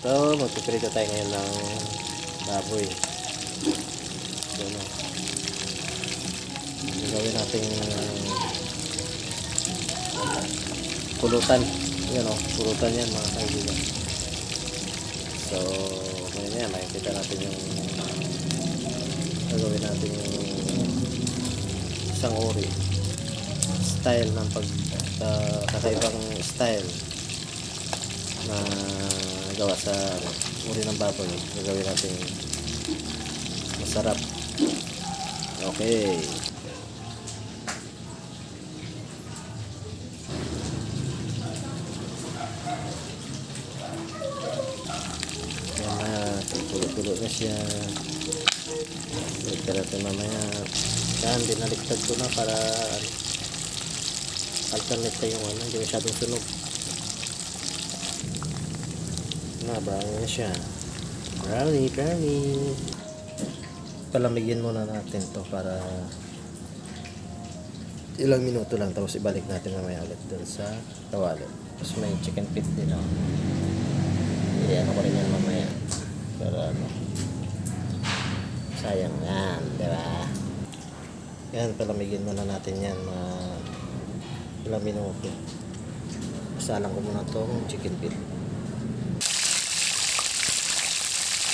So, magpiprito tayo ngayon ng baboy. So, gagawin natin pulutan. Yan o, pulutan yan mga kaibigan. So, ngayon yan, makikita natin yung gagawin natin yung isang uri style ng kakaibang style na gawa sa uri ng baboy. Gagawin natin masarap. Okay. Yan na, tulo-tulo na siya. Balik natin mamaya. Yan, dinaliktad ko na para alternate tayo yung hindi masyadong sunog. Na, brownie na siya. Brownie. Palamigin muna natin to para ilang minuto lang, tapos ibalik natin mamaya ulit dun sa kawali. Tapos may chicken feet din ako. Ano ko rin yan mamaya para sayang yan, diba? Yan, palamigin muna natin yan ilang minuto. Salang ko muna tong chicken feet.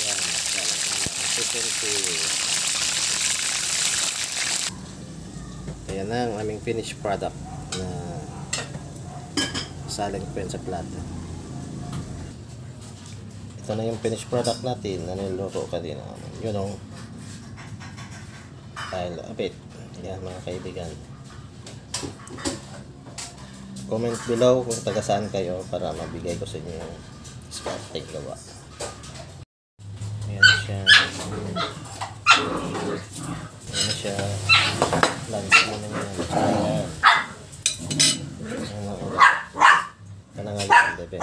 Yan, salang ko muna ang chicken feet. Ayan na ang aming finished product na saling ko sa plato. Ito na yung finished product natin na niluluto kanina. Yun o. Dahil apit. Yan mga kaibigan. Comment below kung taga saan kayo para mabigay ko sa inyo yung scouting gawa. Ayan siya. Ayan siya. Lunch mo na yan. Ayan. Ayan ang ulit. Kanangalit ang bebe.